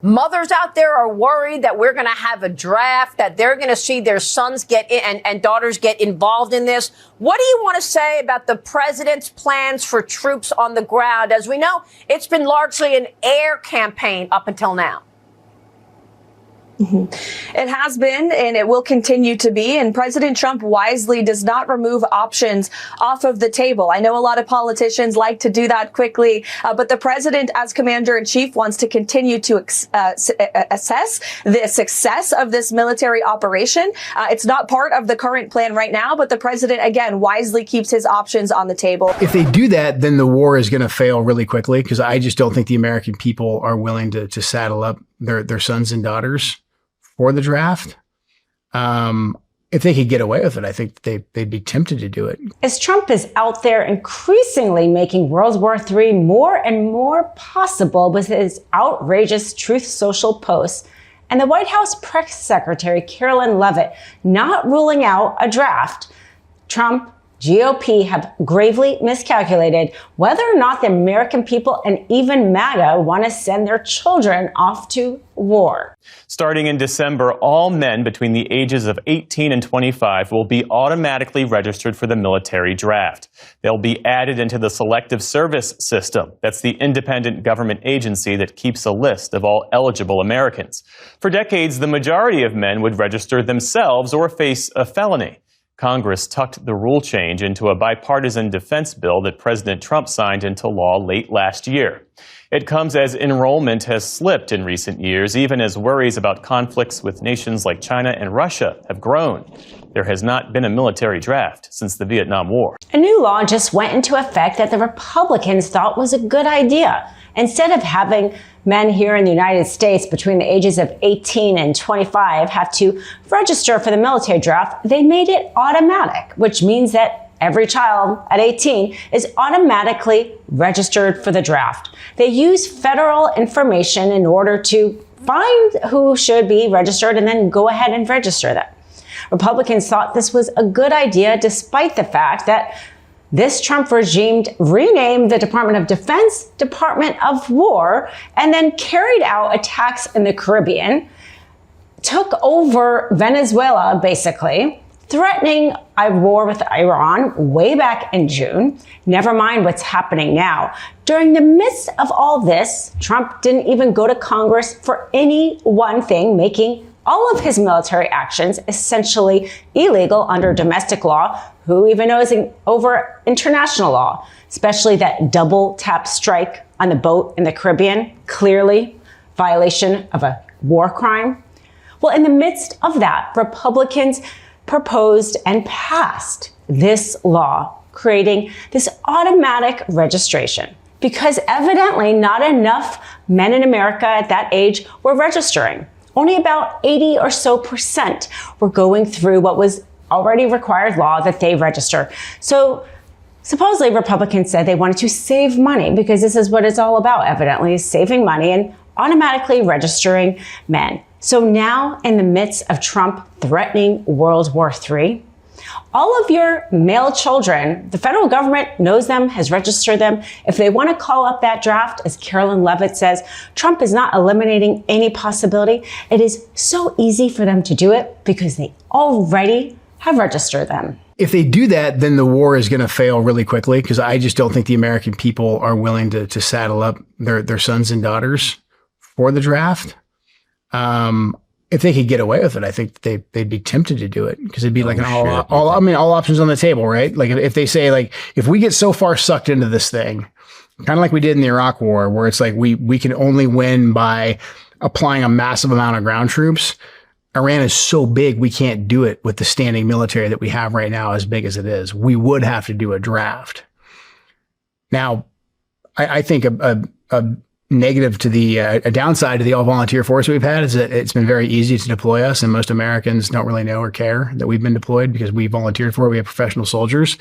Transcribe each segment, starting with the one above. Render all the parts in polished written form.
Mothers out there are worried that we're going to have a draft, that they're going to see their sons get in and daughters get involved in this. What do you want to say about the president's plans for troops on the ground? As we know, it's been largely an air campaign up until now. It has been, and it will continue to be. And President Trump wisely does not remove options off of the table. I know a lot of politicians like to do that quickly, but the president, as commander in chief, wants to continue to assess the success of this military operation. It's not part of the current plan right now, but the president, again, wisely keeps his options on the table. If they do that, then the war is going to fail really quickly, because I just don't think the American people are willing to saddle up their sons and daughters for the draft. If they could get away with it, I think they'd be tempted to do it. As Trump is out there increasingly making World War III more and more possible with his outrageous Truth Social posts, and the White House press secretary Carolyn Leavitt not ruling out a draft, Trump, GOP have gravely miscalculated whether or not the American people and even MAGA want to send their children off to war. Starting in December, all men between the ages of 18 and 25 will be automatically registered for the military draft. They'll be added into the Selective Service System. That's the independent government agency that keeps a list of all eligible Americans. For decades, the majority of men would register themselves or face a felony. Congress tucked the rule change into a bipartisan defense bill that President Trump signed into law late last year. It comes as enrollment has slipped in recent years, even as worries about conflicts with nations like China and Russia have grown. There has not been a military draft since the Vietnam War. A new law just went into effect that the Republicans thought was a good idea. Instead of having men here in the United States between the ages of 18 and 25 have to register for the military draft, they made it automatic, which means that every child at 18 is automatically registered for the draft. They use federal information in order to find who should be registered and then go ahead and register them. Republicans thought this was a good idea, despite the fact that this Trump regime renamed the Department of Defense Department of War and then carried out attacks in the Caribbean, took over Venezuela, basically, threatening a war with Iran way back in June. Never mind what's happening now. During the midst of all this, Trump didn't even go to Congress for any one thing, making all of his military actions essentially illegal under domestic law. Who even knows over international law, especially that double tap strike on the boat in the Caribbean, clearly violation of a war crime. Well, in the midst of that, Republicans proposed and passed this law, creating this automatic registration, because evidently not enough men in America at that age were registering. Only about 80% or so were going through what was already required law that they register. So supposedly Republicans said they wanted to save money, because this is what it's all about, evidently, is saving money and automatically registering men. So now, in the midst of Trump threatening World War III, all of your male children, the federal government knows them, has registered them. If they want to call up that draft, as Carolyn Leavitt says, Trump is not eliminating any possibility. It is so easy for them to do it because they already have registered them. If they do that, then the war is going to fail really quickly, because I just don't think the American people are willing to saddle up their sons and daughters for the draft. If they could get away with it, I think they'd be tempted to do it, because it'd be like all options on the table, right? Like if they say, like, if we get so far sucked into this thing, kind of like we did in the Iraq War, where it's like we can only win by applying a massive amount of ground troops. Iran is so big, we can't do it with the standing military that we have right now, as big as it is. We would have to do a draft. Now, I think a negative to a downside to the all-volunteer force we've had is that it's been very easy to deploy us, and most Americans don't really know or care that we've been deployed because we volunteered for it. We have professional soldiers.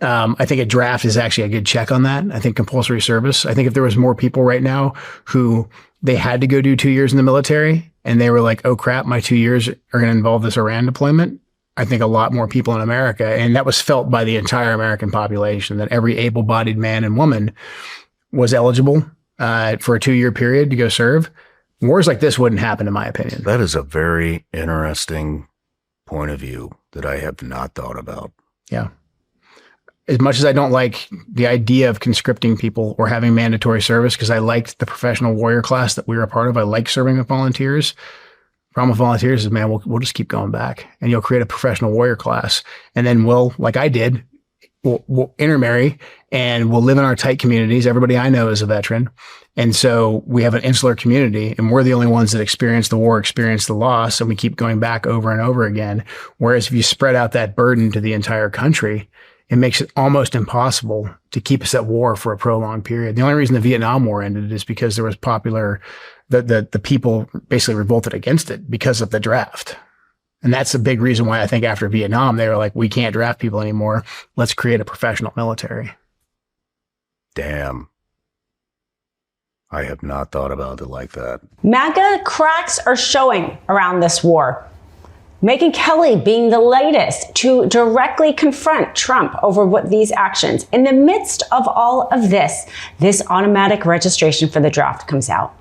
I think a draft is actually a good check on that. I think compulsory service. I think if there was more people right now who they had to go do 2 years in the military and they were like, oh crap, my 2 years are going to involve this Iran deployment, I think a lot more people in America, and that was felt by the entire American population, that every able-bodied man and woman was eligible for a 2-year period to go serve. Wars like this wouldn't happen, in my opinion. That is a very interesting point of view that I have not thought about. Yeah. As much as I don't like the idea of conscripting people or having mandatory service, because I liked the professional warrior class that we were a part of. I like serving with volunteers. Problem with volunteers is, man, we'll just keep going back, and you'll create a professional warrior class. And then we'll, like I did, we'll intermarry and we'll live in our tight communities. Everybody I know is a veteran. And so we have an insular community, and we're the only ones that experience the war, experience the loss, and we keep going back over and over again. Whereas if you spread out that burden to the entire country, it makes it almost impossible to keep us at war for a prolonged period. The only reason the Vietnam War ended is because there was the people basically revolted against it because of the draft. And that's a big reason why I think after Vietnam, they were like, we can't draft people anymore. Let's create a professional military. Damn. I have not thought about it like that. MAGA cracks are showing around this war. Megyn Kelly being the latest to directly confront Trump over what these actions. In the midst of all of this automatic registration for the draft comes out.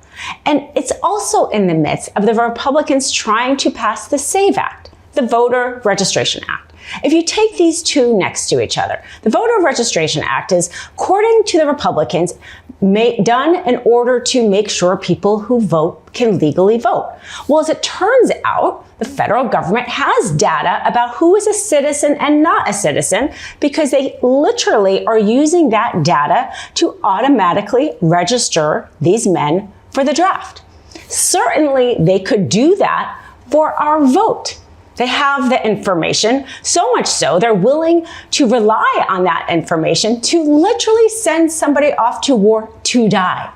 And it's also in the midst of the Republicans trying to pass the SAVE Act, the Voter Registration Act. If you take these two next to each other, the Voter Registration Act is, according to the Republicans, done in order to make sure people who vote can legally vote. Well, as it turns out, the federal government has data about who is a citizen and not a citizen, because they literally are using that data to automatically register these men for the draft. Certainly, they could do that for our vote. They have the information, so much so they're willing to rely on that information to literally send somebody off to war to die.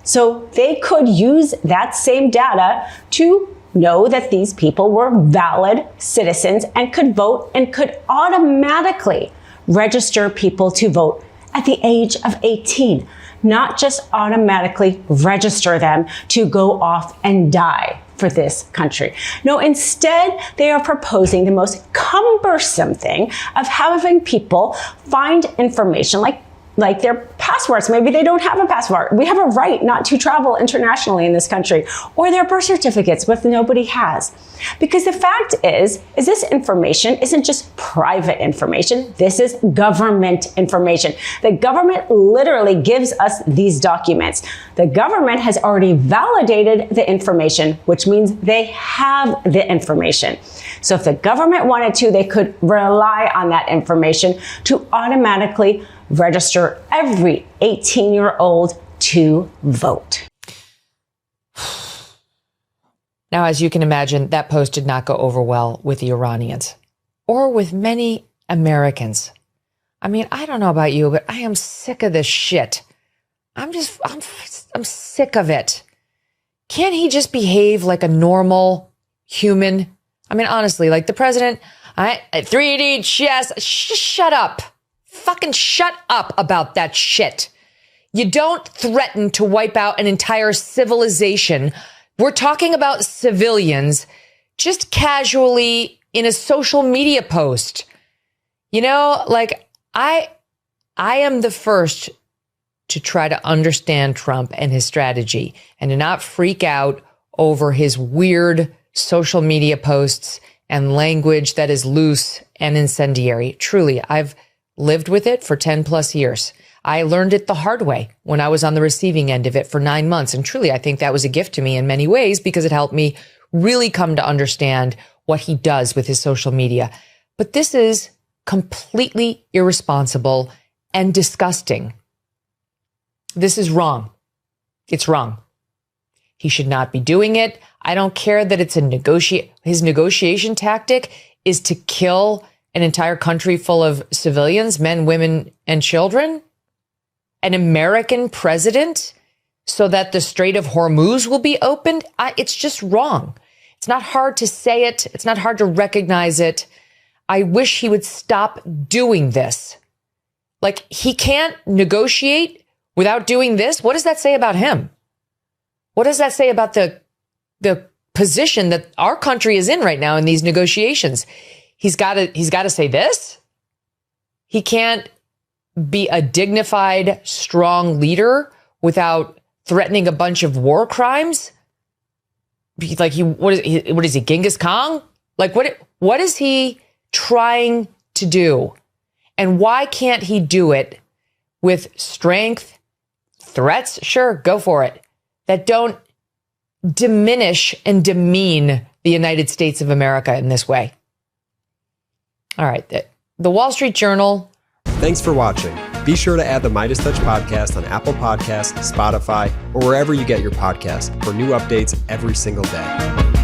So they could use that same data to know that these people were valid citizens and could vote and could automatically register people to vote at the age of 18, not just automatically register them to go off and die for this country. No, instead, they are proposing the most cumbersome thing of having people find information like their passports. Maybe they don't have a passport. We have a right not to travel internationally in this country, or their birth certificates, which nobody has. Because the fact is this information isn't just private information. This is government information. The government literally gives us these documents. The government has already validated the information, which means they have the information. So if the government wanted to, they could rely on that information to automatically register every 18-year-old to vote. Now, as you can imagine, that post did not go over well with the Iranians or with many Americans. I mean, I don't know about you, but I am sick of this shit. I'm sick of it. Can't he just behave like a normal human? I mean, honestly, like the president, 3D chess, shut up. Fucking shut up about that shit. You don't threaten to wipe out an entire civilization. We're talking about civilians just casually in a social media post. You know, like I am the first to try to understand Trump and his strategy and to not freak out over his weird social media posts and language that is loose and incendiary. Truly, I've lived with it for 10 plus years. I learned it the hard way when I was on the receiving end of it for 9 months. And truly, I think that was a gift to me in many ways because it helped me really come to understand what he does with his social media. But this is completely irresponsible and disgusting. This is wrong. It's wrong. He should not be doing it. I don't care that it's his negotiation tactic is to kill an entire country full of civilians, men, women, and children. An American president so that the Strait of Hormuz will be opened. It's just wrong. It's not hard to say it. It's not hard to recognize it. I wish he would stop doing this. Like, he can't negotiate without doing this. What does that say about him? What does that say about the position that our country is in right now in these negotiations? He's got to say this. He can't be a dignified, strong leader without threatening a bunch of war crimes. what is he, Genghis Khan? Like, what is he trying to do? And why can't he do it with strength, threats? Sure, go for it. That don't diminish and demean the United States of America in this way. All right. The Wall Street Journal. Thanks for watching. Be sure to add the MeidasTouch podcast on Apple Podcasts, Spotify, or wherever you get your podcasts for new updates every single day.